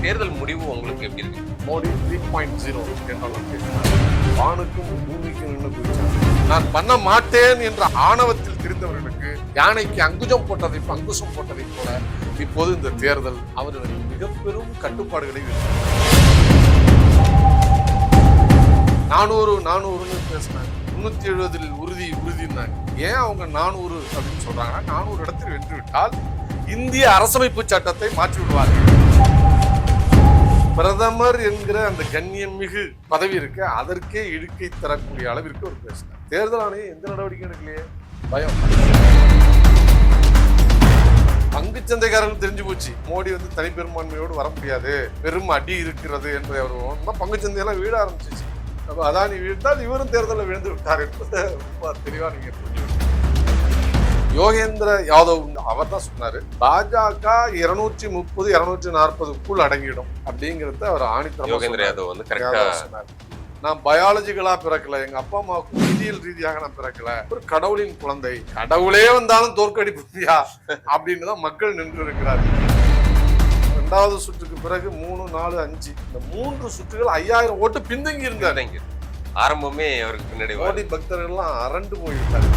தேர்தல் முடிவு உங்களுக்கு எப்படி இருக்கு? மோடி 3.0 என்றெல்லாம் பேசினார். வானுக்கும் பூமிக்கும் நின்று குதிச்சார். நான் பண்ண மாட்டேன் என்ற ஆணவத்தில் தெரிந்தவர்களுக்கு யானைக்கு அங்குஜம் போட்டதை அங்குசம் போட்டதை போல இப்போது இந்த தேர்தல் அவர்களுக்கு மிக பெரும் கட்டுப்பாடுகளை விதித்தது. 400 பேசினாங்க, 370 உறுதினாங்க. ஏன் அவங்க 400 அப்படின்னு சொல்றாங்கன்னா 400 இடத்தில் வென்று விட்டால் இந்திய அரசமைப்பு சட்டத்தை மாற்றி விடுவார்கள். பிரதமர் என்கிற அந்த கண்ணியம் மிகு பதவி இருக்கு, அதற்கே இழுக்கை தரக்கூடிய அளவிற்கு ஒரு பேசினார். தேர்தல் ஆணையம் எந்த நடவடிக்கை எடுக்கலையே, பயம். பங்குச்சந்தைக்காரர்கள் தெரிஞ்சு போச்சு, மோடி தனிப்பெரும்பான்மையோடு வர முடியாது, பெரும் அடி இருக்கிறது என்பதை அவர் பங்குச்சந்தையெல்லாம் வீழ ஆரம்பிச்சிச்சு. அப்ப அதானி வீழ்ந்தால் இவரும் தேர்தலில் விழுந்து விட்டார் என்பதை ரொம்ப தெளிவா நீங்க புரிஞ்சு. யோகேந்திர யாதவ் அவர் தான் சொன்னாரு, பாஜக 230 240க்குள் அடங்கிடும் அப்படிங்கறத அவர் ஆணித்தரமா யோகேந்திர யாதவ் சொன்னார். நான் பயாலஜிக்கலா பிறக்கல, எங்க அப்பா அம்மாவுக்கு உயிரியல் ரீதியாக நான் பிறக்கல, ஒரு கடவுளின் குழந்தை, கடவுளே வந்தாலும் தோற்கடிப்பியா அப்படின்னு தான் மக்கள் நின்று இருக்கிறார்கள். 2வது சுற்றுக்கு பிறகு 3, 4, 5 இந்த 3 சுற்றுகள் 5000 ஓட்டு பின்தங்கி இருந்தாங்க. ஆரம்பமே அவருக்கு பின்னாடி மோடி பக்தர்கள்லாம் அரண்டு போய்விட்டாங்க.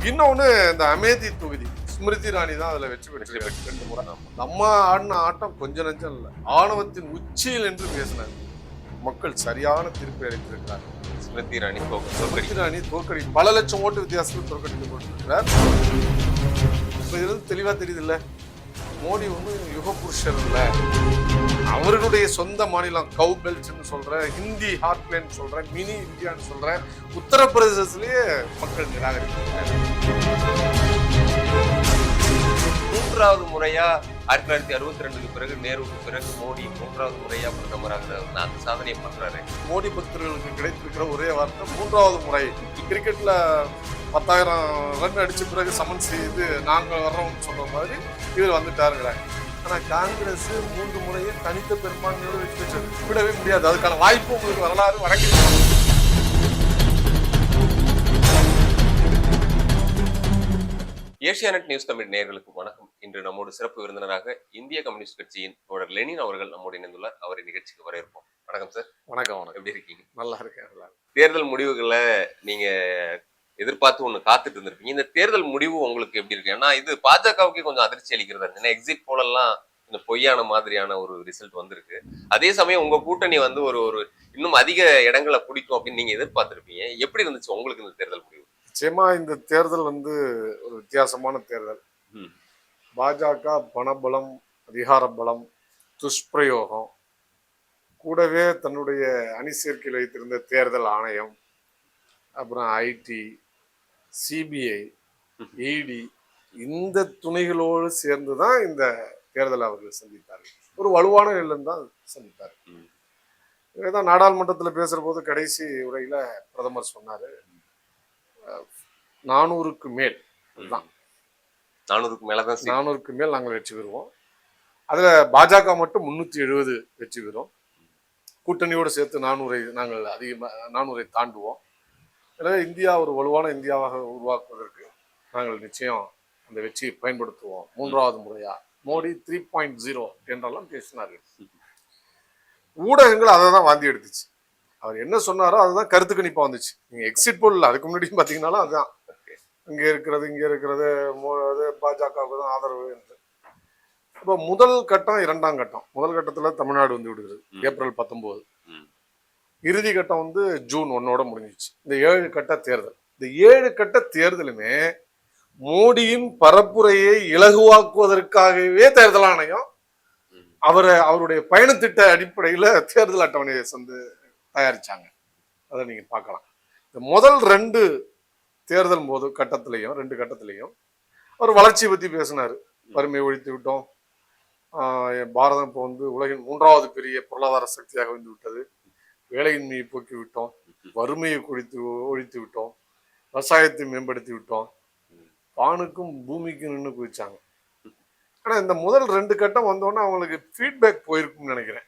இன்னொன்னு, இந்த அமேதி தொகுதி ஸ்மிருதி இரானி தான் அதுல வெற்றி பெற்று 2 முறை. நம்ம ஆடின ஆட்டம் கொஞ்சம் நஞ்சம் இல்ல, ஆணவத்தின் உச்சியில் என்று பேசினார். மக்கள் சரியான தீர்ப்பை அளித்திருக்கிறார். ஸ்மிருதி இரானி தோற்கடி பல லட்சம் ஓட்டு வித்தியாசத்தில் தோற்கடிக்கப்பட்டிருக்கிறார். இப்ப இது தெளிவா தெரியுது இல்ல, மோடி யுக புருஷர் இல்ல, அவர்களுடைய சொந்த மாநிலம் கவு பெல்ட்னு சொல்ற, ஹிந்தி ஹார்ட்லேண்ட் சொல்ற, மினி இந்தியான்னு சொல்ற உத்தரப்பிரதேசத்திலேயே மக்கள் நிராகரிக்கிறாங்க. 3வது முறையா 1962க்கு பிறகு, நேருவுக்கு பிறகு மோடி 3வது முறையா பிரதமராக அந்த சாதனையை பண்றாரு. மோடி பக்தர்களுக்கு கிடைத்திருக்கிற ஒரே வார்த்தை 3வது முறை. கிரிக்கெட்ல 10,000 ரன் அடிச்ச பிறகு சமன் செய்து நாங்கள் வர்றோம்னு சொல்ற மாதிரி இவர் வந்துட்டாருங்கிறாங்க. ஆனா காங்கிரஸ் 3 முறையே தனித்த பெரும்பான்மையோடு வெற்றி பெற்றது, விடவே முடியாது. அதுக்கான வாய்ப்பு உங்களுக்கு வரலாறு வழங்கியிருக்காங்க. ஏசியானெட் நியூஸ் தமிழ் நேயர்களுக்கு வணக்கம். இன்று நம்மோடு சிறப்பு விருந்தினராக இந்திய கம்யூனிஸ்ட் கட்சியின் தோழர் லெனின் அவர்கள் நம்மோடு இணைந்துள்ளார். அவரை நிகழ்ச்சிக்கு வரவேற்போம். வணக்கம் சார். வணக்கம். எப்படி இருக்கீங்க? நல்லா இருக்கேன். தேர்தல் முடிவுகளை நீங்க எதிர்பார்த்து ஒண்ணு காத்துட்டு இருந்திருப்பீங்க. இந்த தேர்தல் முடிவு உங்களுக்கு எப்படி இருக்கு? ஏன்னா இது பாஜகவுக்கே கொஞ்சம் அதிர்ச்சி அளிக்கிறதா இருக்கு. ஏன்னா எக்ஸிட் போல் எல்லாம் இந்த பொய்யான மாதிரியான ஒரு ரிசல்ட் வந்திருக்கு. அதே சமயம் உங்க கூட்டணி ஒரு இன்னும் அதிக இடங்களை பிடிக்கும் அப்படின்னு நீங்க எதிர்பார்த்திருப்பீங்க. எப்படி இருந்துச்சு உங்களுக்கு இந்த தேர்தல் முடிவு? நிச்சயமா இந்த தேர்தல் ஒரு வித்தியாசமான தேர்தல். பாஜக பணபலம், அதிகார பலம், துஷ்பிரயோகம், கூடவே தன்னுடைய அணி சேர்க்கையில் வைத்திருந்த தேர்தல் ஆணையம், அப்புறம் ஐடி, சிபிஐ, இடி, இந்த துணைகளோடு சேர்ந்துதான் இந்த தேர்தலை அவர்கள் சந்தித்தார்கள். ஒரு வலுவான நிலையில் தான் சந்தித்தார்கள். இதான் நாடாளுமன்றத்தில் பேசுற போது கடைசி உரையில பிரதமர் சொன்னாரு, 400க்கு மேல் தான், 400க்கு மேல் நாங்கள் வெற்றி பெறுவோம். அதுல பாஜக மட்டும் 370 வெற்றி பெறும், கூட்டணியோடு சேர்த்து 400 நாங்கள் அதிகமாக 400 தாண்டுவோம். எனவே இந்தியா ஒரு வலுவான இந்தியாவாக உருவாக்குவதற்கு நாங்கள் நிச்சயம் அந்த வெற்றியை பயன்படுத்துவோம். 3வது முறையா மோடி 3.0 என்றெல்லாம் பேசினார்கள். ஊடகங்கள் அதை தான் வாந்தி எடுத்துச்சு. அவர் என்ன சொன்னாரோ அதுதான் கருத்து கணிப்பா வந்துச்சு. நீங்க எக்ஸிட் போல் அதுக்கு முன்னாடி பாத்தீங்கன்னாலும் அதுதான், இங்க இருக்கிறது பாஜகவுக்கு தான் ஆதரவு என்று. இப்போ முதல் கட்டம், 2ஆம் கட்டம். முதல் கட்டத்துல தமிழ்நாடு விடுகிறது ஏப்ரல் 19. இறுதி கட்டம் ஜூன் 1ஓட முடிஞ்சிச்சு. இந்த 7 கட்ட தேர்தல். இந்த 7 கட்ட தேர்தலுமே மோடியின் பரப்புரையை இலகுவாக்குவதற்காகவே தேர்தல் ஆணையம் அவருடைய பயணத்திட்ட அடிப்படையில தேர்தல் அட்டவணையை தயாரிச்சாங்க. அதை நீங்க பார்க்கலாம். இந்த முதல் 2 தேர்தல் போது கட்டத்திலையும் 2 கட்டத்திலையும் அவர் வளர்ச்சி பத்தி பேசினாரு. வறுமையை ஒழித்து விட்டோம், பாரதம் இப்போ உலகின் 3வது பெரிய பொருளாதார சக்தியாக வந்து விட்டது, வேலையின்மையை போக்கி விட்டோம், வறுமையை ஒழித்து விட்டோம், விவசாயத்தை மேம்படுத்தி விட்டோம், வானுக்கும் பூமிக்கும் நின்று குதிச்சாங்க. ஆனா இந்த முதல் 2 கட்டம் வந்தோன்னா அவங்களுக்கு ஃபீட்பேக் போயிருக்கும்னு நினைக்கிறேன்.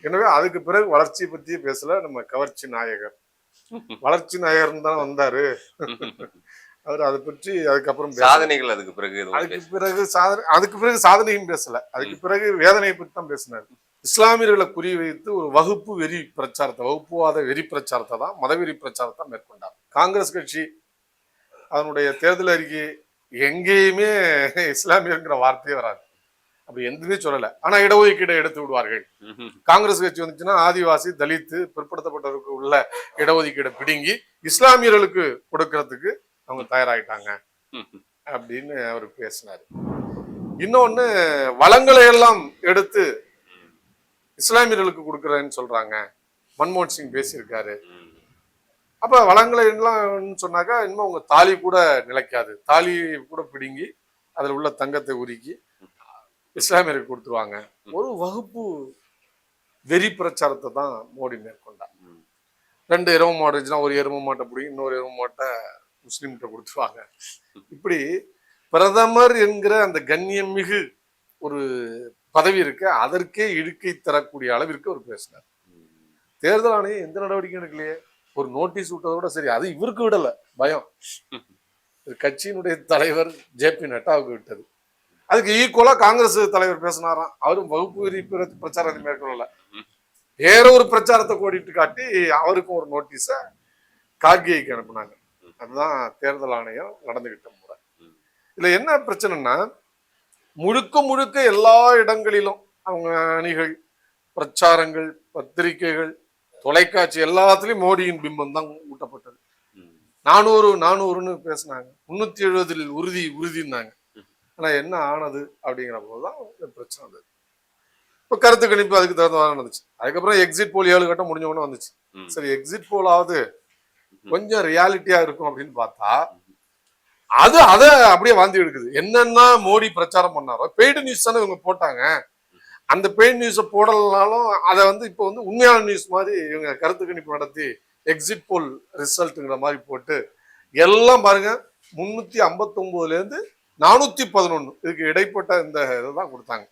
எனவே அதுக்கு பிறகு வளர்ச்சியை பத்தியே பேசல. நம்ம கவர்ச்சி நாயகர் வளர்ச்சி நாயகர் தான் வந்தாரு, அவர் அதை பற்றி அதுக்கப்புறம் சாதனைகள் அதுக்கு பிறகு எதுவும் அதுக்கு பிறகு சாதனையும் பேசல. அதுக்கு பிறகு வேதனையை பற்றி தான் பேசினார். இஸ்லாமியர்களை குறி வைத்து ஒரு வகுப்பு வெறி பிரச்சாரத்தை, வகுப்புவாத வெறி பிரச்சாரத்தை தான், மதவெறி பிரச்சாரத்தை மேற்கொண்டார். காங்கிரஸ் கட்சி அதனுடைய தேர்தல் அறிக்கை எங்கேயுமே இஸ்லாமியர்ங்கிற வார்த்தையே வராது, அப்படி எதுவுமே சொல்லல. ஆனா இடஒதுக்கீடை எடுத்து விடுவார்கள். காங்கிரஸ் கட்சி வந்துச்சுன்னா ஆதிவாசி, தலித்து, பிற்படுத்தப்பட்டவருக்கு உள்ள இடஒதுக்கீடை பிடுங்கி இஸ்லாமியர்களுக்கு கொடுக்கறதுக்கு அவங்க தயாராயிட்டாங்க அப்படின்னு அவர் பேசினாரு. இன்னொன்னு, வளங்களை எல்லாம் எடுத்து இஸ்லாமியர்களுக்கு கொடுக்கறேன்னு சொல்றாங்க, மன்மோகன் சிங் பேசியிருக்காரு. அப்ப வளங்களை எல்லாம் சொன்னாக்கா இன்னும் உங்க தாலி கூட நிலைக்காது, தாலி கூட பிடுங்கி அதுல உள்ள தங்கத்தை உருக்கி இஸ்லாமியருக்கு கொடுத்துருவாங்க. ஒரு வகுப்பு வெறி பிரச்சாரத்தை தான் மோடி மேற்கொண்டார். 2 எரும மாடு இருந்துச்சுன்னா ஒரு எரும மாட்டை பிடிங்கி இன்னொரு எரும மாட்டை முஸ்லீம்கிட்ட கொடுத்துருவாங்க. இப்படி பிரதமர் என்கிற அந்த கண்ணியம் மிகு ஒரு பதவி இருக்கு, அதற்கே இழுக்கை தரக்கூடிய அளவிற்கு அவர் பேசினார். தேர்தல் ஆணையம் எந்த நடவடிக்கையும் எடுக்கலையே, ஒரு நோட்டீஸ் விட்டதோட சரி, அது இவருக்கு விடல, பயம் கட்சியினுடைய தலைவர் JP நட்டாவுக்கு விட்டது. அதுக்கு ஈக்குவலா காங்கிரஸ் தலைவர் பேசினாராம், அவரும் வகுப்பு வெறி பிரச்சாரத்தை மேற்கொள்ளல, வேற ஒரு பிரச்சாரத்தை கோடிட்டு காட்டி அவருக்கும் ஒரு நோட்டீஸ கார்கேக்கு அனுப்புனாங்க. அதுதான் தேர்தல் ஆணையம் நடந்துகிட்ட முறை. இதுல என்ன பிரச்சனைன்னா, முழுக்க முழுக்க எல்லா இடங்களிலும் அவங்க அணிகள், பிரச்சாரங்கள், பத்திரிகைகள், தொலைக்காட்சி எல்லாத்துலயும் மோடியின் பிம்பம் தான் ஊட்டப்பட்டது. 400 பேசினாங்க, 370 உறுதினாங்க. ஆனா என்ன ஆனது அப்படிங்கிற போதுதான் பிரச்சனை வந்தது. இப்ப கருத்து கணிப்பு அதுக்கு தகுந்தவாறு நடந்துச்சு. அதுக்கப்புறம் எக்ஸிட் போல் 7 கட்டம் முடிஞ்ச உடனே வந்துச்சு. சரி, எக்ஸிட் போலாவது கொஞ்சம் ரியாலிட்டியா இருக்கும் அப்படின்னு பார்த்தா அதை அப்படியே வாந்தி எடுக்குது. என்னன்னா மோடி பிரச்சாரம் பண்ணாரோ பெய்டு நியூஸ் தானே இவங்க போட்டாங்க. அந்த பெய்டு நியூஸை போடலனாலும் அதை இப்ப உண்மையான நியூஸ் மாதிரி இவங்க கருத்து கணிப்பு நடத்தி எக்ஸிட் போல் ரிசல்ட்டுங்கிற மாதிரி போட்டு எல்லாம் பாருங்க 359 இருந்து 411 இதுக்கு இடைப்பட்ட இந்த இதுதான் கொடுத்தாங்க.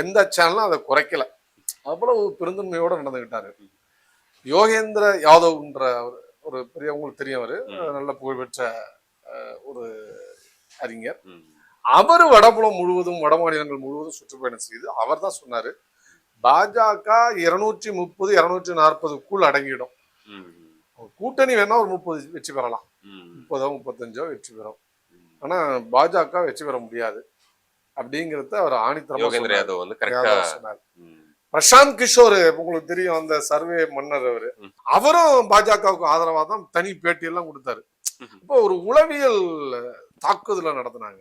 எந்த சேனலும் அதை குறைக்கல. அவ்வளவு பெருந்தன்மையோட நடந்துகிட்டாரு. யோகேந்திர யாதவ்ன்ற ஒரு பெரிய, உங்களுக்கு தெரியவர், நல்ல புகழ்பெற்ற ஒரு அறிஞர். அவரு வடபுலம் முழுவதும், வட மாநிலங்கள் முழுவதும் சுற்றுப்பயணம் செய்து அவர் தான் சொன்னாரு, பாஜக 230 240க்குள் அடங்கிடும், கூட்டணி வேணா ஒரு 30 வெற்றி பெறலாம், 30 35 வெற்றி பெறும், ஆனா பாஜக வெற்றி பெற முடியாது அப்படிங்கறத அவர் ஆணித்தரமா சொன்னார். பிரசாந்த் கிஷோர், உங்களுக்கு தெரியும், அந்த சர்வே மன்னர், அவரும் பாஜகவுக்கு ஆதரவா தான் தனி பேட்டி எல்லாம் கொடுத்தாரு. இப்போ ஒரு உளவியல் தாக்குதல நடத்தினாங்க.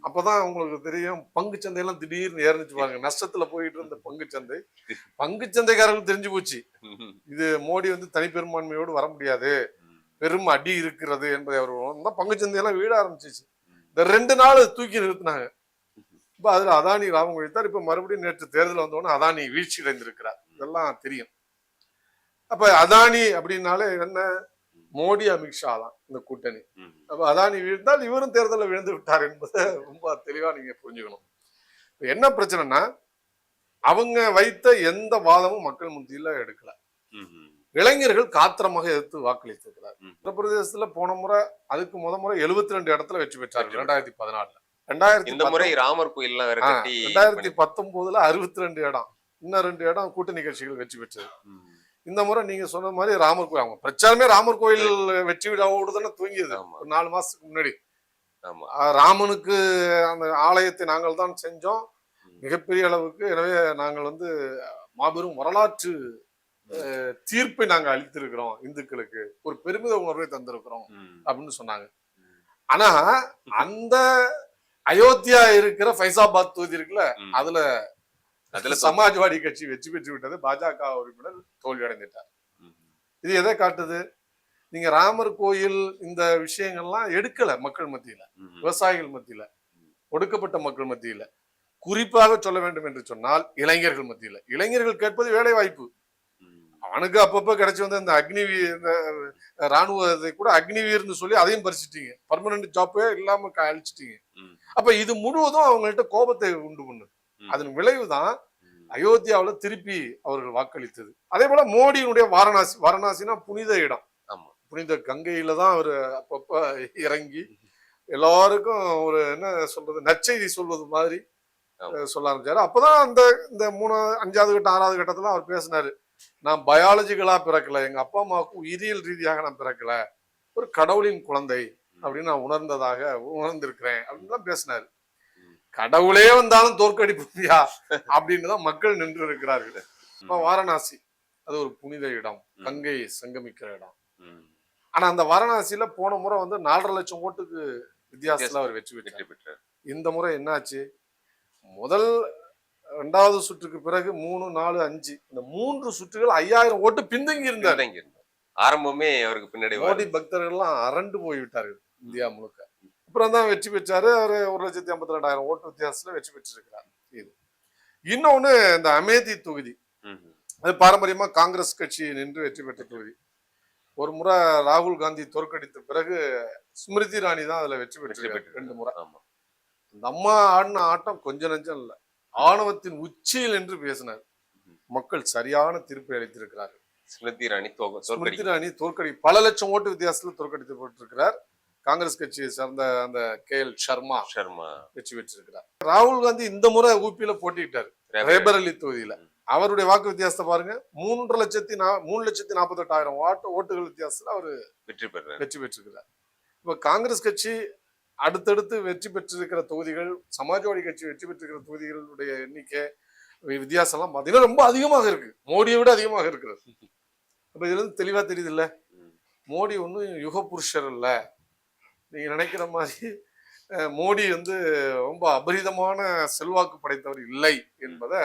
அப்பதான் உங்களுக்கு தெரியும், பங்கு சந்தையெல்லாம் திடீர்னு ஏறிச்சு பாருங்க, நஷ்டத்துல போயிட்டு இருந்த பங்கு சந்தைக்காரர்கள் தெரிஞ்சு போச்சு, இது மோடி தனிப்பெரும்பான்மையோடு வர முடியாது, பெரும் அடி இருக்கிறது என்பதை அவர் பங்கு சந்தையெல்லாம் வீட ஆரம்பிச்சிச்சு. இந்த 2 நாள் தூக்கி நிறுத்தினாங்க. இப்ப அதுல அதானி லாபம் கழித்தார். இப்ப மறுபடியும் நேற்று தேர்தல் வந்தோடனே அதானி வீழ்ச்சி அடைந்திருக்கிறார். இதெல்லாம் தெரியும். அப்ப அதானி அப்படின்னாலே என்ன, மோடி அமித்ஷா தான் இந்த கூட்டணி. அப்ப அதானி வீழ்ந்தால் இவரும் தேர்தலில் விழுந்து விட்டார் என்பதை ரொம்ப தெளிவா நீங்க புரிஞ்சுக்கணும். என்ன பிரச்சனைனா, அவங்க வைத்த எந்த வாதமும் மக்கள் மத்தியில எடுக்கல. இளைஞர்கள் காத்திரமாக எதிர்த்து வாக்களித்திருக்கிறார். உத்தரப்பிரதேசத்துல போன முறை அதுக்கு முறை 72 இடத்துல வெற்றி பெற்றார்கள் 2014. இந்த முறை ராமர் கோயில் 2019 62 இடம், இன்னும் 2 இடம் கூட்டணி கட்சிகள் வெற்றி பெற்றது. இந்த முறை நீங்க சொன்ன மாதிரி ராமர் கோயில், அவங்க பிரச்சாரமே ராமர் கோயில் வெற்றி விழாவோடு தானே தூங்கியது. ஒரு 4 மாசத்துக்கு முன்னாடி ராமனுக்கு அந்த ஆலயத்தை நாங்கள் தான் செஞ்சோம் மிகப்பெரிய அளவுக்கு, எனவே நாங்கள் மாபெரும் வரலாற்று தீர்ப்பை நாங்க அளித்திருக்கிறோம், இந்துக்களுக்கு ஒரு பெருமித உணர்வை தந்திருக்கிறோம் அப்படின்னு சொன்னாங்க. ஆனா அந்த அயோத்தியா இருக்கிற ஃபைசாபாத் தொகுதி இருக்குல்ல, அதுல சமாஜ்வாடி கட்சி வெற்றி பெற்று விட்டது, பாஜக உறுப்பினர் தோல்வி அடைந்துட்டார். இது எதை காட்டுது, நீங்க ராமர் கோயில் இந்த விஷயங்கள்லாம் எடுக்கல மக்கள் மத்தியில, விவசாயிகள் மத்தியில, ஒடுக்கப்பட்ட மக்கள் மத்தியில, குறிப்பாக சொல்ல வேண்டும் என்று சொன்னால் இளைஞர்கள் மத்தியில. இளைஞர்கள் கேட்பது வேலை வாய்ப்பு. அவனுக்கு அப்பப்ப கிடைச்சி இந்த இந்த ராணுவத்தை கூட அக்னிவீர்னு சொல்லி அதையும் பறிச்சுட்டீங்க, பர்மனன்ட் ஜாப்பே இல்லாம அழிச்சிட்டீங்க. அப்ப இது முழுவதும் அவங்கள்ட்ட கோபத்தை உண்டு பண்ணுது. அதன் விளைவுதான் அயோத்தியாவில் திருப்பி அவர்கள் வாக்களித்தது. அதே போல மோடியினுடைய வாரணாசினா புனித இடம், புனித கங்கையில தான் அவர் அப்பப்ப இறங்கி எல்லாருக்கும் ஒரு என்ன சொல்றது நற்செய்தி சொல்வது மாதிரி சொல்ல ஆரம்பிச்சாரு. அப்பதான் அந்த இந்த 5வது கட்டம் 6வது கட்டத்துல அவர் பேசினாரு, நான் பயாலஜிக்கலா பிறக்கல, எங்க அப்பா அம்மாவுக்கு உயிரியல் ரீதியாக நான் பிறக்கல, ஒரு கடவுளின் குழந்தை அப்படின்னு நான் உணர்ந்திருக்கிறேன் அப்படின்னு தான் பேசினாரு. கடவுளே வந்தாலும் தோற்கடிப்பா அப்படின்னு தான் மக்கள் நின்று இருக்கிறார்கள். வாரணாசி அது ஒரு புனித இடம், கங்கை சங்கமிக்கிற இடம். ஆனா அந்த வாரணாசியில போன முறை வந்து 4.5 லட்சம் ஓட்டுக்கு வித்தியாசத்துல அவர் வெற்றி பெற்றார். இந்த முறை என்னாச்சு, முதல் 2வது சுற்றுக்கு பிறகு 3, 4, 5 இந்த 3 சுற்றுகள் 5000 ஓட்டு பின்தங்கி இருந்தார். ஆரம்பமே அவருக்கு பின்னாடி மோடி பக்தர்கள் எல்லாம் அரண்டு போய்விட்டார்கள் இந்தியா முழுக்க. அப்புறம் தான் வெற்றி பெற்றாரு. அவரு 1,52,000 ஓட்டு வித்தியாசத்துல வெற்றி பெற்றிருக்கிறார். இது இன்னொன்னு, இந்த அமேதி தொகுதி அது பாரம்பரியமா காங்கிரஸ் கட்சி நின்று வெற்றி பெற்ற தொகுதி. ஒரு முறை ராகுல் காந்தி தோற்கடித்த பிறகு ஸ்மிருதி இராணி தான் அதுல வெற்றி பெற்று 2 முறை. அந்த அம்மா ஆடின ஆட்டம் கொஞ்சம் நஞ்சம் இல்ல, ஆணவத்தின் உச்சியில் என்று பேசினார். மக்கள் சரியான தீர்ப்பை அளித்திருக்கிறார்கள். ஸ்மிருதி இராணி தோற்கடி பல லட்சம் ஓட்டு வித்தியாசத்துல தோற்கடிக்கப்பட்டிருக்கிறார். காங்கிரஸ் கட்சியை சார்ந்த அந்த KL சர்மா வெற்றி பெற்றிருக்கிறார். ராகுல் காந்தி இந்த முறை ஊபியில போட்டிட்டார், ரேபரலி தொகுதியில. அவருடைய வாக்கு வித்தியாசத்தை பாருங்க, 3,48,000 ஓட்டுகள் வித்தியாசத்துல அவரு வெற்றி பெற்றிருக்கிறார். இப்ப காங்கிரஸ் கட்சி அடுத்தடுத்து வெற்றி பெற்றிருக்கிற தொகுதிகள், சமாஜ்வாடி கட்சி வெற்றி பெற்றிருக்கிற தொகுதிகளுடைய எண்ணிக்கை வித்தியாசம் எல்லாம் பாத்தீங்கன்னா ரொம்ப அதிகமாக இருக்கு, மோடியை விட அதிகமாக இருக்கிறது. அப்ப இதுல இருந்து தெளிவா தெரியுது இல்ல, மோடி ஒன்னும் யுக புருஷர் இல்ல. நீங்க நினைக்கிற மாதிரி மோடி வந்து ரொம்ப அபரிதமான செல்வாக்கு படைத்தவர் இல்லை என்பதை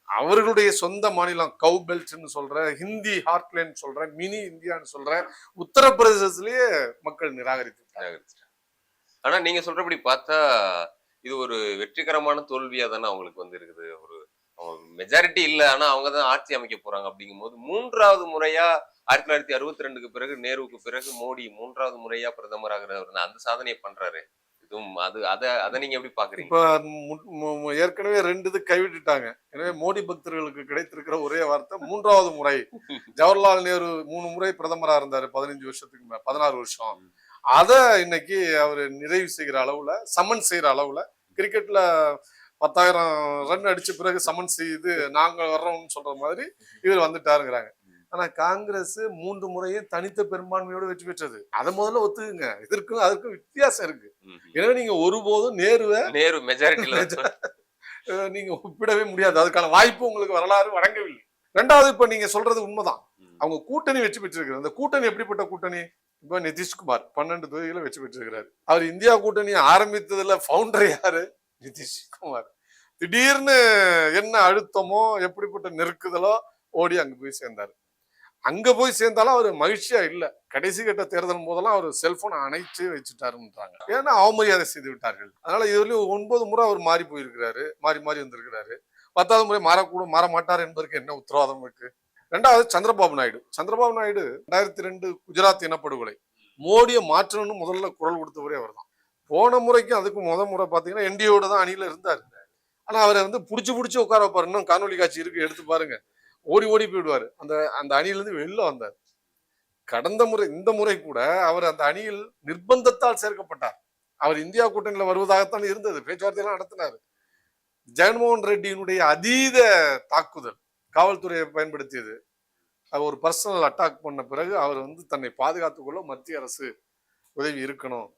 அவர்களுடைய சொந்த மாநிலம் கவு பெல்ட்னு சொல்ற, ஹிந்தி ஹார்ட்லேண்ட் சொல்ற, மினி இந்தியான்னு சொல்ற உத்தரப்பிரதேசத்திலேயே மக்கள் நிராகரித்து. ஆனா நீங்க சொல்றபடி பார்த்தா இது ஒரு வெற்றிகரமான தோல்வியா தானே அவங்களுக்கு வந்து இருக்குது. ஒரு மெஜாரிட்டி இல்ல, ஆனா அவங்க தான் ஆட்சி அமைக்க போறாங்க. அப்படிங்கும் போது 3வது முறையா 1962க்கு பிறகு, நேருவுக்கு பிறகு மோடி 3வது முறையா பிரதமர் ஆகிறார். அந்த சாதனையை பண்றாரு. அதை நீங்க எப்படி பாக்குறீங்க? இப்ப ஏற்கனவே 2 இது கைவிட்டுட்டாங்க. எனவே மோடி பக்தர்களுக்கு கிடைத்திருக்கிற ஒரே வார்த்தை 3வது முறை. ஜவஹர்லால் நேரு 3 முறை பிரதமரா இருந்தாரு, 15 வருஷத்துக்கு மேல, 16 வருஷம். அத இன்னைக்கு அவரு நிறைவு செய்கிற அளவுல, சமன் செய்யற அளவுல, கிரிக்கெட்ல 10,000 ரன் அடிச்ச பிறகு சமன் செய்து நாங்க வர்றோம்னு சொல்ற மாதிரி இவர் வந்துட்டாருங்கிறாங்க. ஆனா காங்கிரஸ் 3 முறையும் தனித்த பெரும்பான்மையோட வெற்றி பெற்றது. அதை முதல்ல ஒத்துக்குங்க, இதற்கும் அதற்கும் வித்தியாசம் இருக்கு. எனவே நீங்க ஒருபோதும் நேரு மெஜாரிட்டில நீங்க ஒப்பிடவே முடியாது. அதுக்கான வாய்ப்பு உங்களுக்கு வரலாறு வழங்கவில்லை. 2வது, இப்ப நீங்க சொல்றது உண்மைதான், அவங்க கூட்டணி வெற்றி பெற்றிருக்கிறது. அந்த கூட்டணி எப்படிப்பட்ட கூட்டணி? இப்ப நிதிஷ்குமார் 12 தொகுதிகளை வெற்றி பெற்றிருக்கிறார். அவர் இந்தியா கூட்டணி ஆரம்பித்ததுல பவுண்டர் யாரு? நிதிஷ்குமார். திடீர்னு என்ன அழுத்தமோ எப்படிப்பட்ட நெருக்குதலோ ஓடி அங்க போய் சேர்ந்தாரு. அங்க போய் சேர்ந்தாலும் அவர் மகிழ்ச்சியா இல்ல. கடைசி கட்ட தேர்தல் போதெல்லாம் அவர் செல்போனை அணைச்சு வச்சுட்டாருன்றாங்க. ஏன்னா அவமரியாதை செய்து விட்டார்கள். அதனால இதுவரையும் 9 முறை அவர் மாறி போயிருக்கிறாரு, மாறி வந்திருக்கிறாரு. 10வது முறை மாற மாட்டார் என்பதற்கு என்ன உத்தரவாதம் இருக்கு? 2வது சந்திரபாபு நாயுடு. 2002 குஜராத் இனப்படுகொலை, மோடியை மாற்றணும்னு முதல்ல குரல் கொடுத்தவரே அவர் தான். போன முறைக்கும் அதுக்கும் முறை பாத்தீங்கன்னா NDA-வோட தான் அணியில இருந்தாரு. ஆனா அவரை வந்து புடிச்சு உட்கார வைப்பாரு. இன்னும் காணொலி காட்சி இருக்கு, எடுத்து பாருங்க. ஓடி போயிடுவாரு. அந்த அணியில இருந்து வெளில வந்தார். இந்த முறை கூட அவர் அந்த அணியில் நிர்பந்தத்தால் சேர்க்கப்பட்டார். அவர் இந்தியா கூட்டணியில வருவதாகத்தான் இருந்தது, பேச்சுவார்த்தையெல்லாம் நடத்தினார். ஜெகன்மோகன் ரெட்டியினுடைய அதீத தாக்குதல், காவல்துறையை பயன்படுத்தியது, அவர் ஒரு பர்சனல் அட்டாக் பண்ண பிறகு அவர் வந்து தன்னை பாதுகாத்துக் கொள்ள மத்திய அரசு உதவி இருக்கணும்,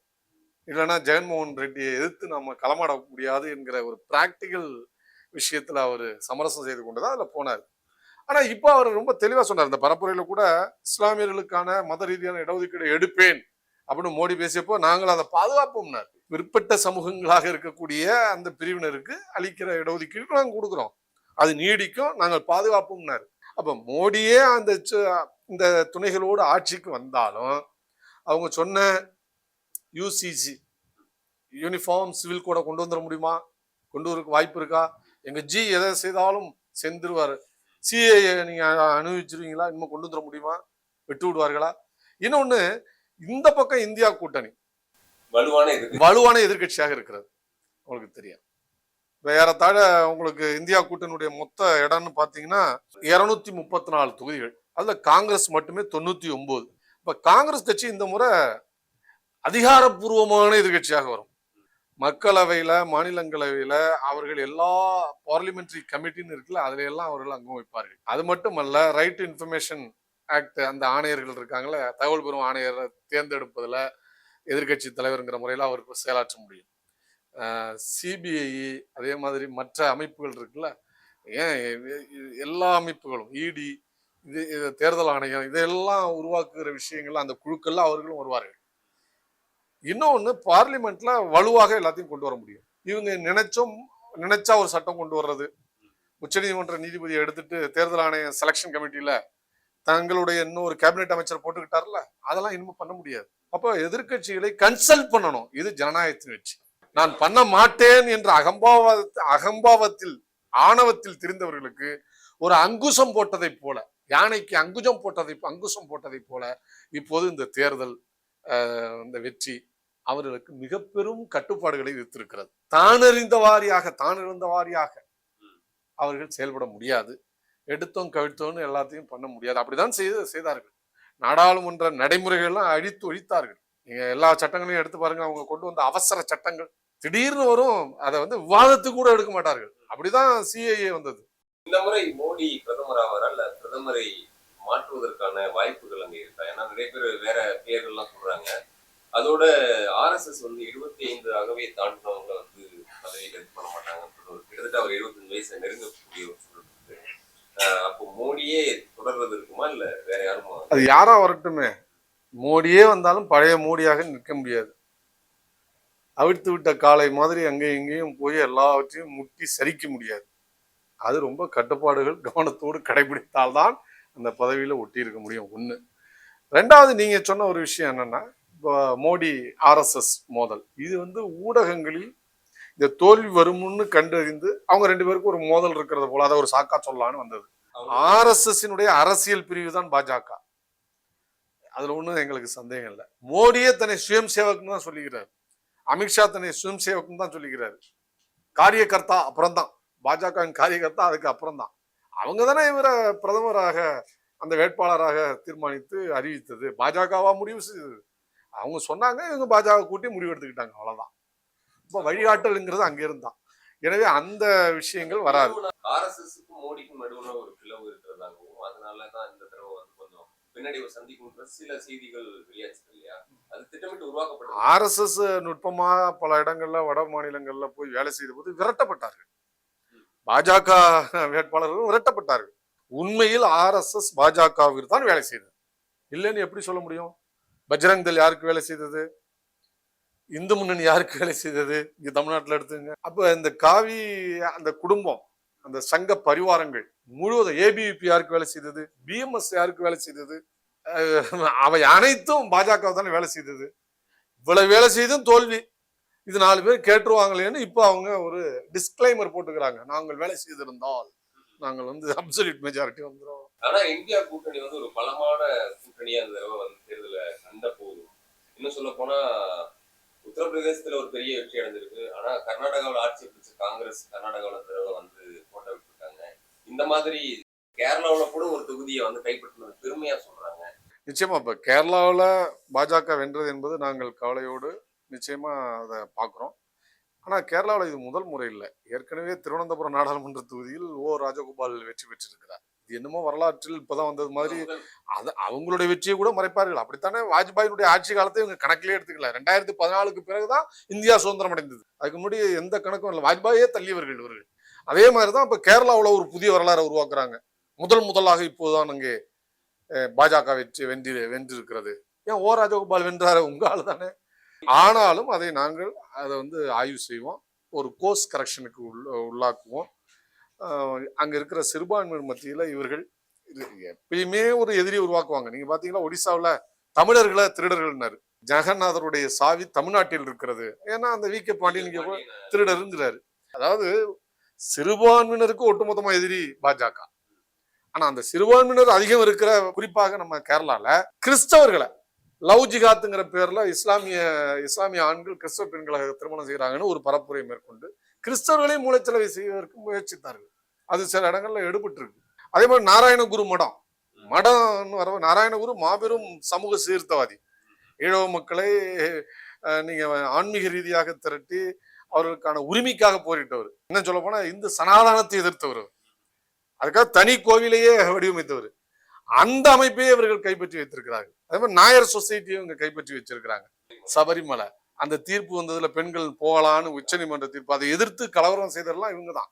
இல்லைன்னா ஜெகன்மோகன் ரெட்டியை எதிர்த்து நம்ம களமாட முடியாது என்கிற ஒரு பிராக்டிக்கல் விஷயத்துல அவர் சமரசம் செய்து கொண்டுதான் அதுல போனார். ஆனா இப்ப அவர் ரொம்ப தெளிவா சொன்னார். இந்த பரப்புரையில கூட இஸ்லாமியர்களுக்கான மத ரீதியான இடஒதுக்கீடு எடுப்பேன் அப்படின்னு மோடி பேசியப்போ, நாங்கள் அதை பாதுகாப்போம்னார். பிற்பட்ட சமூகங்களாக இருக்கக்கூடிய அந்த பிரிவினருக்கு அளிக்கிற இடஒதுக்கீடு நாங்கள் கொடுக்குறோம், அது நீடிக்கும், நாங்கள் பாதுகாப்போம்னார். அப்ப மோடியே இந்த துணைகளோடு ஆட்சிக்கு வந்தாலும் அவங்க சொன்ன UCC யூனிஃபார்ம் சிவில் கோட கொண்டு வந்துட முடியுமா? கொண்டு வரக்கு வாய்ப்பு இருக்கா? எங்க எதை செய்தாலும் செஞ்சிருவாரு. CAA நீங்க அனுபவிச்சிருவீங்களா? இன்னும் கொண்டு வந்துட முடியுமா? விட்டு விடுவார்களா? இன்னொன்னு, இந்த பக்கம் இந்தியா கூட்டணி வலுவான எதிர்கட்சியாக இருக்கிறது. உங்களுக்கு தெரியும், ஏறத்தாழ உங்களுக்கு இந்தியா கூட்டணியுடைய மொத்த இடம்னு பாத்தீங்கன்னா 234 தொகுதிகள். அதுல காங்கிரஸ் மட்டுமே 99. இப்ப காங்கிரஸ் கட்சி இந்த முறை அதிகாரப்பூர்வமான எதிர்கட்சியாக வரும். மக்களவையில, மாநிலங்களவையில அவர்கள் எல்லா பார்லிமெண்டரி கமிட்டின்னு இருக்குல்ல, அதுல எல்லாம் அவர்கள் அங்கம் வைப்பார்கள். அது மட்டுமல்ல, ரைட் டு இன்ஃபர்மேஷன் ஆக்ட், அந்த ஆணையர்கள் இருக்காங்களே, தகவல் பெறும் ஆணையரை தேர்ந்தெடுப்பதில் எதிர்கட்சி தலைவருங்கிற முறையில் அவருக்கு செயலாற்ற முடியும். சிபிஐ, அதே மாதிரி மற்ற அமைப்புகள் இருக்குல்ல, ஏன் எல்லா அமைப்புகளும், இடி, இது தேர்தல் ஆணையம், இதெல்லாம் உருவாக்குகிற விஷயங்கள்ல அந்த குழுக்கள்ல அவர்களும் வருவார்கள். இன்னொன்னு, பார்லிமெண்ட்ல வலுவாக எல்லாத்தையும் கொண்டு வர முடியும். இவங்க நினைச்சா ஒரு சட்டம் கொண்டு வர்றது, உச்சநீதிமன்ற நீதிபதியை எடுத்துட்டு தேர்தல் ஆணைய செலக்ஷன் கமிட்டியில தங்களுடைய இன்னொரு கேபினெட் அமைச்சர் போட்டுக்கிட்டார்ல, அதெல்லாம் இனிமே பண்ண முடியாது. அப்போ எதிர்கட்சிகளை கன்சல்ட் பண்ணணும். இது ஜனநாயகத்தின் வெற்றி. நான் பண்ண மாட்டேன் என்ற அகம்பாவத்தில், ஆணவத்தில் தெரிந்தவர்களுக்கு ஒரு அங்குசம் போட்டதை போல, யானைக்கு அங்குசம் போட்டதை போல இப்போது இந்த தேர்தல், இந்த வெற்றி அவர்களுக்கு மிக பெரும் கட்டுப்பாடுகளை விதித்திருக்கிறது. தானிருந்த வாரியாக அவர்கள் செயல்பட முடியாது. எடுத்தோம் கவிழ்த்தோன்னு எல்லாத்தையும் பண்ண முடியாது. அப்படிதான் செய்தார்கள். நாடாளுமன்ற நடைமுறைகள்லாம் அழித்து ஒழித்தார்கள். நீங்க எல்லா சட்டங்களையும் எடுத்து பாருங்க. அவங்க கொண்டு வந்த அவசர சட்டங்கள் திடீர்னு வரும், அதை விவாதத்துக்கு கூட எடுக்க மாட்டார்கள். அப்படிதான் சிஏஏ வந்தது. இந்த முறை மோடி பிரதமர் ஆவார் அல்ல, பிரதமரை மாற்றுவதற்கான வாய்ப்புகள் அங்க இருக்கா? ஏன்னா நிறைய பேர் வேற பேர்கள்லாம் சொல்றாங்க. அதோட RSS 75 ஆகவே தாண்டினவங்க பதவியில் இது பண்ண மாட்டாங்க. கிட்டத்தட்ட அவர் 75 வயசை நெருங்கக்கூடிய ஒரு சூழல் இருக்கு. அப்போ மோடியே தொடர்றது இருக்குமா, இல்ல வேற யாருமா? அது யாரா வரட்டுமே, மோடியே வந்தாலும் பழைய மோடியாக நிற்க முடியாது. அவிழ்த்து விட்ட காளை மாதிரி அங்கேயும் இங்கேயும் போய் எல்லாவற்றையும் முட்டி சரிக்க முடியாது. அது ரொம்ப கட்டுப்பாடுகள் கவனத்தோடு கடைபிடித்தால்தான் அந்த பதவியில ஒட்டி இருக்க முடியும். ஒண்ணு. ரெண்டாவது, நீங்க சொன்ன ஒரு விஷயம் என்னன்னா, இப்போ மோடி RSS மோதல், இது ஊடகங்களில் இந்த தோல்வி வரும்னு கண்டறிந்து அவங்க ரெண்டு பேருக்கும் ஒரு மோதல் இருக்கிறது போல அதை ஒரு சாக்கா சொல்லலான்னு வந்தது. RSS-னுடைய அரசியல் பிரிவு தான் பாஜக. அதுல ஒண்ணும் எங்களுக்கு சந்தேகம் இல்லை. மோடியே தன்னை சுயம் சேவக்னு தான் சொல்லிக்கிறார். அமித்ஷா தன்னை சுயம் சேவக்னு தான் சொல்லிக்கிறாரு. காரியகர்த்தா அப்புறம்தான், பாஜகவின் காரியகர்த்தா அதுக்கு அப்புறம் தான். அவங்க தானே இவரை பிரதமராக, அந்த வேட்பாளராக தீர்மானித்து அறிவித்தது. பாஜகவா முடிவு செய்தது. அவங்க சொன்னாங்க, இவங்க பாஜக கூட்டி முடிவு எடுத்துக்கிட்டாங்க, அவ்வளவுதான். இப்ப வழிகாட்டல்ங்கிறது அங்க இருந்தான். எனவே அந்த விஷயங்கள் வராது. RSS-க்கும் மோடிக்கும் நடுவுல ஒரு பிளவு இருக்கிறதாகவும், அதனாலதான் இந்த தடவை கொஞ்சம் பின்னடைவை சந்திக்கும் சில செய்திகள் வெளியாச்சு இல்லையா? அது திட்டமிட்டு உருவாக்கப்பட்டது. RSS நுட்பமா பல இடங்கள்ல, வட மாநிலங்கள்ல போய் வேலை செய்த போது விரட்டப்பட்டார்கள். பாஜக வேட்பாளர்கள் விரட்டப்பட்டார்கள். உண்மையில் RSS பாஜகவிற்கு தான் வேலை செய்தது. இல்லைன்னு எப்படி சொல்ல முடியும்? பஜ்ரங் தள் யாருக்கு வேலை செய்தது? இந்து முன்னணி யாருக்கு வேலை செய்தது? இங்க தமிழ்நாட்டில் எடுத்துங்க. அப்ப இந்த காவி, அந்த குடும்பம், அந்த சங்க பரிவாரங்கள் முழுவதும், ABVP யாருக்கு வேலை செய்தது? BMS யாருக்கு வேலை செய்தது? அவை அனைத்தும் பாஜக தானே வேலை செய்தது. இவ்வளவு வேலை செய்தும் தோல்வி. இது 4 பேர் கேட்டுருவாங்களேன்னு இப்ப அவங்க ஒரு டிஸ்கிளைமர் போட்டுக்கிறாங்க. நாங்கள் வேலை செய்திருந்தால் நாங்கள் அப்சல்யூட் மெஜாரிட்டி வந்துடும். ஆனா இந்தியா கூட்டணி ஒரு பலமான கூட்டணியா அந்த தடவை தேர்தல கண்ட போதும். இன்னும் சொல்ல போனா உத்தரப்பிரதேசத்துல ஒரு பெரிய வெற்றி அடைஞ்சிருக்கு. ஆனா கர்நாடகாவில் ஆட்சி பிடிச்ச காங்கிரஸ் கர்நாடகாவில் தடவை போட்டோ விட்டுருக்காங்க. இந்த மாதிரி கேரளாவில் கூட ஒரு தொகுதியை கைப்பற்றினது பெருமையா சொல்றாங்க. நிச்சயமா இப்ப கேரளாவில் பாஜக வென்றது என்பது நாங்கள் கவலையோடு நிச்சயமா அதை பார்க்குறோம். ஆனா கேரளாவில் இது முதல் முறை இல்லை. ஏற்கனவே திருவனந்தபுரம் நாடாளுமன்ற தொகுதியில் ராஜகோபால் வெற்றி பெற்றிருக்கிறார். இது என்னமோ வரலாற்றில் இப்பதான் வந்தது மாதிரி அது அவங்களுடைய வெற்றியை கூட மறைப்பார்கள். அப்படித்தானே வாஜ்பாயினுடைய ஆட்சி காலத்தை இவங்க கணக்கிலே எடுத்துக்கல. 2014க்கு பிறகுதான் இந்தியா சுதந்திரம் அடைந்தது. அதுக்கு முன்னாடி எந்த கணக்கும் இல்லை. வாஜ்பாயே தள்ளியவர்கள் இவர்கள். அதே மாதிரிதான் இப்ப கேரளாவில் ஒரு புதிய வரலாறு உருவாக்குறாங்க. முதலாக இப்போதான் அங்கே பாஜக வென்றிருக்கிறது. ஏன் ராஜகோபால் வென்றாரு? உங்க ஆளு தானே. ஆனாலும் அதை நாங்கள் அதை ஆய்வு செய்வோம். ஒரு கோர்ஸ் கரெக்ஷனுக்கு உள்ளாக்குவோம். அங்க இருக்கிற சிறுபான்மையினர் மத்தியில இவர்கள் எப்பயுமே ஒரு எதிரி உருவாக்குவாங்க. நீங்க பாத்தீங்கன்னா ஒடிசாவில் தமிழர்களை திருடர்கள்னாரு. ஜெகநாதருடைய சாவி தமிழ்நாட்டில் இருக்கிறது. ஏன்னா அந்த VK பாண்டியன் திருடருங்கிறாரு. அதாவது சிறுபான்மையினருக்கு ஒட்டுமொத்தமா எதிரி பாஜக. ஆனா அந்த சிறுபான்மையினர் அதிகம் இருக்கிற, குறிப்பாக நம்ம கேரளால கிறிஸ்தவர்களை லவ் ஜிகாத்துங்கிற பேர்ல இஸ்லாமிய ஆண்கள் கிறிஸ்தவ பெண்களை திருமணம் செய்யறாங்கன்னு ஒரு பரப்புரை மேற்கொண்டு கிறிஸ்தவர்களையும் மூளைச்சலவை செய்வதற்கு முயற்சித்தார்கள். அது சில இடங்கள்ல எடுபட்டு இருக்கு. அதே மாதிரி நாராயணகுரு மடம், மடம்னு வர நாராயணகுரு மாபெரும் சமூக சீர்திருத்தவாதி. ஈழவ மக்களை நீங்க ஆன்மீக ரீதியாக திரட்டி அவர்களுக்கான உரிமைக்காக போரிட்டவர். என்ன சொல்ல போனா இந்து சனாதனத்தை எதிர்த்தவர். அதுக்காக தனி கோவிலையே வடிவமைத்தவர். அந்த அமைப்பையே இவர்கள் கைப்பற்றி வைத்திருக்கிறார்கள். அதே மாதிரி நாயர் சொசைட்டியும் இவங்க கைப்பற்றி வச்சிருக்கிறாங்க. சபரிமலை அந்த தீர்ப்பு வந்ததுல பெண்கள் போகலான்னு உச்சநீதிமன்ற தீர்ப்பு, அதை எதிர்த்து கலவரம் செய்ததெல்லாம் இவங்க தான்.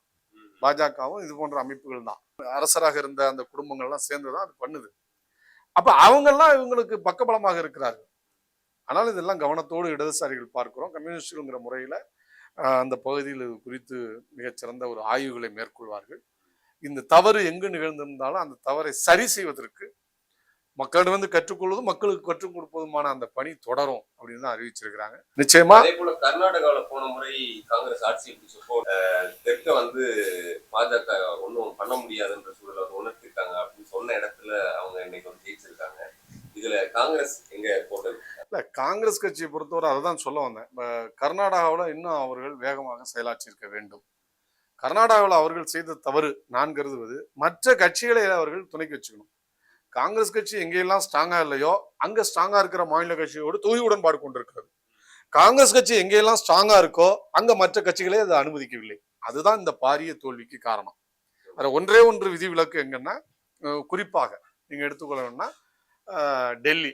பாஜகவும் இது போன்ற அமைப்புகள் தான். அரசராக இருந்த அந்த குடும்பங்கள்லாம் சேர்ந்துதான் அது பண்ணுது. அப்ப அவங்கெல்லாம் இவங்களுக்கு பக்கபலமாக இருக்கிறார்கள். ஆனால் இதெல்லாம் கவனத்தோடு இடதுசாரிகள் பார்க்கிறோம். கம்யூனிஸ்டுங்கிற முறையில அந்த பகுதியில் இது குறித்து மிகச்சிறந்த ஒரு ஆய்வுகளை மேற்கொள்வார்கள். இந்த தவறு எங்கு நிகழ்ந்திருந்தாலும் அந்த தவறை சரி செய்வதற்கு மக்களிடம் கற்றுக்கொள்வது, மக்களுக்கு கற்றுக் கொடுப்பதுமான அந்த பணி தொடரும் அப்படின்னு தான் அறிவிச்சிருக்கிறாங்க. நிச்சயமா அதே போல கர்நாடகாவில போன முறை காங்கிரஸ் ஆட்சி தெற்க பாஜக ஒன்றும் பண்ண முடியாதுன்ற சூழலை உணர்த்திருக்காங்க அப்படின்னு சொன்ன இடத்துல அவங்க இன்னைக்கு ஜெயிச்சிருக்காங்க. இதுல காங்கிரஸ் எங்க போட்டது இல்ல, காங்கிரஸ் கட்சியை பொறுத்தவரை அதான் சொல்ல வந்தேன். கர்நாடகாவில் இன்னும் அவர்கள் வேகமாக செயலாற்றியிருக்க வேண்டும். கர்நாடகாவில் அவர்கள் செய்த தவறு நான் கருதுவது, மற்ற கட்சிகளை அவர்கள் துணைக்கு வச்சுக்கணும். காங்கிரஸ் கட்சி எங்கெல்லாம் ஸ்ட்ராங்கா இல்லையோ அங்க ஸ்ட்ராங்கா இருக்கிற மாநில கட்சியோடு தொகுதி உடன்பாடு கொண்டிருக்கிறது. காங்கிரஸ் கட்சி எங்கெல்லாம் ஸ்ட்ராங்கா இருக்கோ அங்க மற்ற கட்சிகளே அதை அனுமதிக்கவில்லை. அதுதான் இந்த பாரிய தோல்விக்கு காரணம். அது ஒன்றே ஒன்று விதிவிலக்கு எங்கன்னா, குறிப்பாக நீங்க எடுத்துக்கொள்ளணும்னா டெல்லி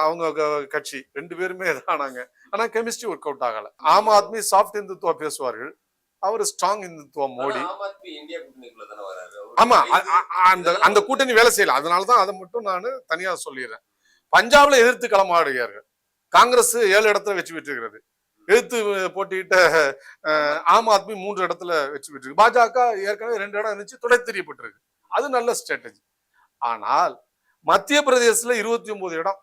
அவங்க கட்சி 2 பேருமே எதானாங்க. ஆனா கெமிஸ்ட்ரி ஒர்க் அவுட் ஆகல. ஆம் ஆத்மி சாஃப்ட் இந்துத்துவா பேசுவார்கள், அவர் ஸ்ட்ராங் இந்துத்துவா மோடி. ஆமா, அந்த கூட்டணி வேலை செய்யல. அதனாலதான் அதை மட்டும் நான் தனியா சொல்லிடுறேன். பஞ்சாப்ல எதிர்த்து களமாடுகிறார்கள். காங்கிரஸ் 7 இடத்துல வெற்றி பெற்றிருக்கிறது. எதிர்த்து போட்டியிட்ட ஆம் ஆத்மி 3 இடத்துல வெற்றி பெற்றிருக்கு. பாஜக ஏற்கனவே 2 இடம் இருந்துச்சு, தொடை தெரியப்பட்டிருக்கு. அது நல்ல ஸ்ட்ராட்டஜி. ஆனால் மத்திய பிரதேசத்துல 29 இடம்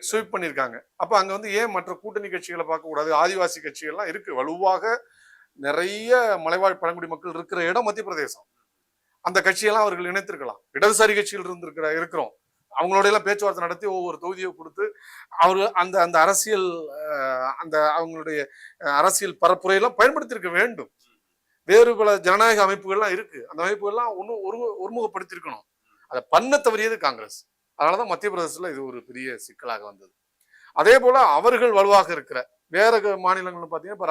ஸ்வீப் பண்ணிருக்காங்க. அப்ப அங்க ஏன் மற்ற கூட்டணி கட்சிகளை பார்க்க கூடாது? ஆதிவாசி கட்சிகள்லாம் இருக்கு, வலுவாக நிறைய மலைவாழ் பழங்குடி மக்கள் இருக்கிற இடம் மத்திய பிரதேசம். அந்த கட்சியெல்லாம் அவர்கள் இணைத்திருக்கலாம். இடதுசாரி கட்சிகள் இருக்கிறோம், அவங்களோட எல்லாம் பேச்சுவார்த்தை நடத்தி ஒவ்வொரு தொகுதியை கொடுத்து அவர்கள் அந்த அரசியல் அவங்களுடைய அரசியல் பரப்புரையெல்லாம் பயன்படுத்தியிருக்க வேண்டும். வேறு பல ஜனநாயக அமைப்புகள்லாம் இருக்கு, அந்த அமைப்புகள்லாம் ஒருமுகப்படுத்திருக்கணும். அதை பண்ண தவறியது காங்கிரஸ். அதனாலதான் மத்திய பிரதேசத்துல இது ஒரு பெரிய சிக்கலாக வந்தது. அதே போல அவர்கள் வலுவாக இருக்கிற வேற மாநிலங்கள்னு பாத்தீங்கன்னா இப்ப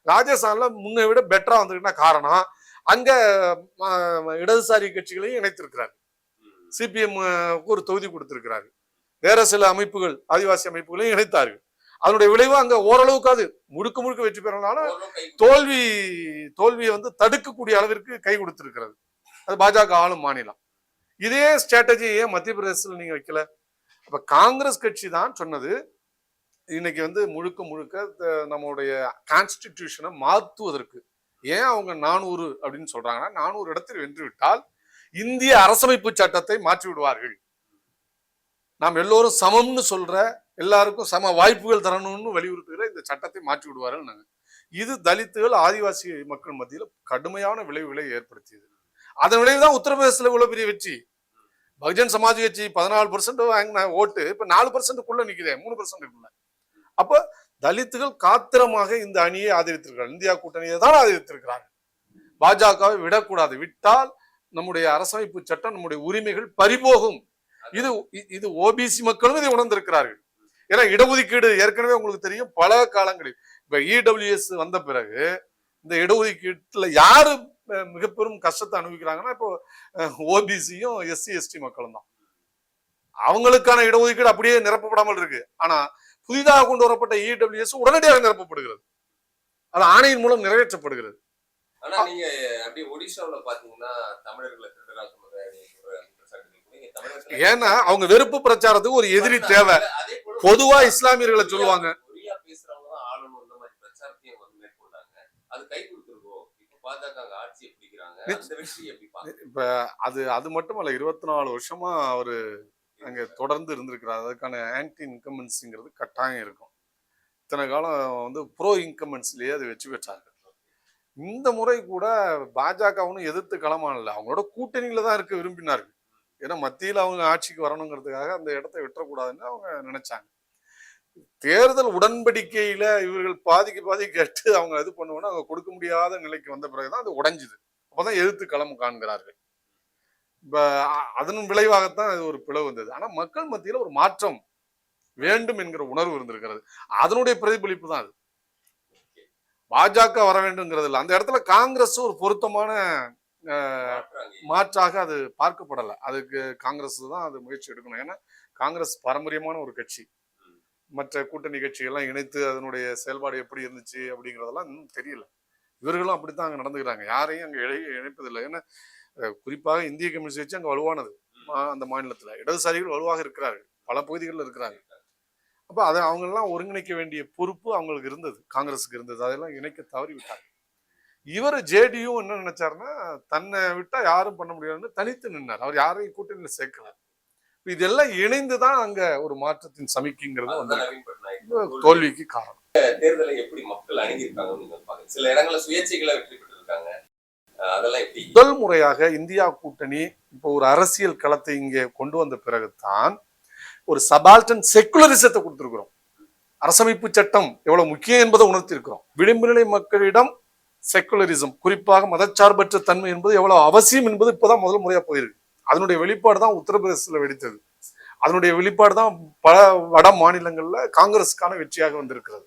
ராஜஸ்தான்ல முன்னை விட பெட்டரா வந்திருக்குன்னா காரணம் அங்க இடதுசாரி கட்சிகளையும் இணைத்திருக்கிறார். சிபிஎம் ஒரு தொகுதி கொடுத்திருக்கிறார்கள். வேற சில அமைப்புகள், ஆதிவாசி அமைப்புகளையும் இணைத்தார்கள். அதனுடைய விளைவு அங்க ஓரளவுக்காது முழுக்க வெற்றி பெறனாலும் தோல்வியை தடுக்கக்கூடிய அளவிற்கு கை கொடுத்திருக்கிறது. அது பாஜக ஆளும் மாநிலம். இதே ஸ்ட்ராட்டஜி ஏன் மத்திய பிரதேசத்துல நீங்க வைக்கல? அப்ப காங்கிரஸ் கட்சி தான் சொன்னது, இன்னைக்கு முழுக்க நம்மளுடைய கான்ஸ்டிடியூஷனை மாற்றுவதற்கு. ஏன் அவங்க 400 அப்படின்னு சொல்றாங்கன்னா, 400 இடத்தில் வென்று விட்டால் இந்திய அரசமைப்பு சட்டத்தை மாற்றி விடுவார்கள். நாம் எல்லோரும் சமம்னு சொல்ற, எல்லாருக்கும் சம வாய்ப்புகள் தரணும்னு வலியுறுத்துகிற இந்த சட்டத்தை மாற்றி விடுவார்கள். இது தலித்துகள் ஆதிவாசி மக்கள் மத்தியில் கடுமையான விளைவுகளை ஏற்படுத்தியது. அதன் விளைவுதான் உத்தரப்பிரதேசத்துல இவ்வளவு பெரிய வெற்றி. பகுஜன் சமாஜ் கட்சி 14% வாங்கின ஓட்டு இப்ப 4%க்குள்ள நிக்குதே, 3%க்குள்ள. அப்ப தலித்துகள் காத்திரமாக இந்த அணியை ஆதரித்திருக்கிறார், இந்தியா கூட்டணியை தான் ஆதரித்திருக்கிறார்கள். பாஜகவை விடக்கூடாது, விட்டால் நம்முடைய அரசமைப்பு சட்டம், நம்முடைய உரிமைகள் பறிபோகும். இது ஓபிசி மக்களும் இதை உணர்ந்திருக்கிறார்கள். ஏன்னா இடஒதுக்கீடு ஏற்கனவே உங்களுக்கு தெரியும், பல காலங்களில் இப்ப இடபிள்யூஎஸ் வந்த பிறகு இந்த இடஒதுக்கீட்டுல யாரு மிக பெரும் கஷ்டத்தை அனுபவிக்கிறாங்கன்னா இப்போ ஓபிசியும் எஸ்சி எஸ்டி மக்களும் தான். அவங்களுக்கான இடஒதுக்கீடு அப்படியே நிரப்பப்படாமல் இருக்கு. ஆனா புதிதாக கொண்டு வரப்பட்ட இடபிள்யூஎஸ் உடனடியாக நிரப்பப்படுகிறது, அது ஆணையின் மூலம் நிறைவேற்றப்படுகிறது. ஆனா நீங்க அப்படியே ஒடிஷாவுல பாத்தீங்கன்னா தமிழர்களை ஏன்னா அவங்க வெறுப்பு பிரச்சாரத்துக்கு ஒரு எதிரி தேவை. பொதுவா இஸ்லாமியர்களை சொல்லுவாங்க, இப்ப அது மட்டுமல்ல, 24 வருஷமா அவரு அங்க தொடர்ந்து இருந்திருக்கிறார். அதுக்கான ஆன்டி இன்கம்பன்சிங்கிறது கட்டாயம் இருக்கும். இத்தனை காலம் ப்ரோ இன்கம்பன்ஸ்லயே அது வெற்றி பெற்றார்கள். இந்த முறை கூட பாஜக ஒன்றும் எதிர்த்து களமானல, அவங்களோட கூட்டணியில தான் இருக்க விரும்பினார்கள். ஏன்னா மத்தியில் அவங்க ஆட்சிக்கு வரணுங்கிறதுக்காக அந்த இடத்தை விட்டுறக்கூடாதுன்னு அவங்க நினைச்சாங்க. தேர்தல் உடன்படிக்கையில இவர்கள் பாதிக்கு கேட்டு அவங்க இது பண்ணுவோம்னா அவங்க கொடுக்க முடியாத நிலைக்கு வந்த பிறகுதான் அது உடைஞ்சுது. அப்பதான் எதிர்த்து களம் காண்கிறார்கள். இப்ப அதன் விளைவாகத்தான் இது ஒரு பிளவு வந்தது. ஆனா மக்கள் மத்தியில ஒரு மாற்றம் வேண்டும் என்கிற உணர்வு இருந்திருக்கிறது. அதனுடைய பிரதிபலிப்பு தான் அது. பாஜக வர வேண்டும்ங்கிறது இல்லை. அந்த இடத்துல காங்கிரஸ் ஒரு பொருத்தமான மாற்றாக அது பார்க்கப்படலை. அதுக்கு காங்கிரஸ் தான் அது முயற்சி எடுக்கணும். ஏன்னா காங்கிரஸ் பாரம்பரியமான ஒரு கட்சி. மற்ற கூட்டணி கட்சிகள்லாம் இணைத்து அதனுடைய செயல்பாடு எப்படி இருந்துச்சு அப்படிங்கிறதெல்லாம் இன்னும் தெரியல. இவர்களும் அப்படித்தான் அங்கே நடந்துக்கிறாங்க. யாரையும் அங்கே இணைப்பதில்லை. ஏன்னா குறிப்பாக இந்திய கம்யூனிஸ்ட் கட்சி அங்கே வலுவானது. அந்த மாநிலத்தில் இடதுசாரிகள் வலுவாக இருக்கிறார்கள், பல பகுதிகளில் இருக்கிறாங்க. அப்போ அதை அவங்களெல்லாம் ஒருங்கிணைக்க வேண்டிய பொறுப்பு அவங்களுக்கு இருந்தது, காங்கிரஸுக்கு இருந்தது. அதெல்லாம் இணைக்க தவறி விட்டாங்க. இவர் ஜேடியு என்ன நினைச்சாருன்னா, தன்னை விட்டா யாரும் பண்ண முடியாதுன்னு தனித்து நின்னார். அவர் யாரையும் கூட்டணியில் சேர்க்கல. இதெல்லாம் இணைந்துதான் அங்க ஒரு மாற்றத்தின் சமிக்கைங்கிறது வந்து தோல்விக்கு காரணம். தேர்தலை எப்படி மக்கள் அணுகிருக்காங்க? சில இடங்கள்ல சுயேட்சைகளை வெற்றி பெற்றிருக்காங்க. அதெல்லாம் எப்படி? முதல் முறையாக இந்தியா கூட்டணி இப்போ ஒரு அரசியல் களத்தை இங்கே கொண்டு வந்த பிறகுதான் ஒரு சபால்டன் செக்குலரிசத்தை கொடுத்திருக்கிறோம். அரசமைப்பு சட்டம் எவ்வளவு முக்கியம் என்பதை உணர்த்திருக்கிறோம். விளிம்பு நிலை மக்களிடம் செக்குலரிசம், குறிப்பாக மதச்சார்பற்ற தன்மை என்பது எவ்வளவு அவசியம் என்பது இப்பதான் முதல் முறையா போயிருக்கு. அதனுடைய வெளிப்பாடு தான் உத்தரப்பிரதேசத்துல வெடித்தது. அதனுடைய வெளிப்பாடு தான் பல வட மாநிலங்கள்ல காங்கிரஸுக்கான வெற்றியாக வந்திருக்கிறது.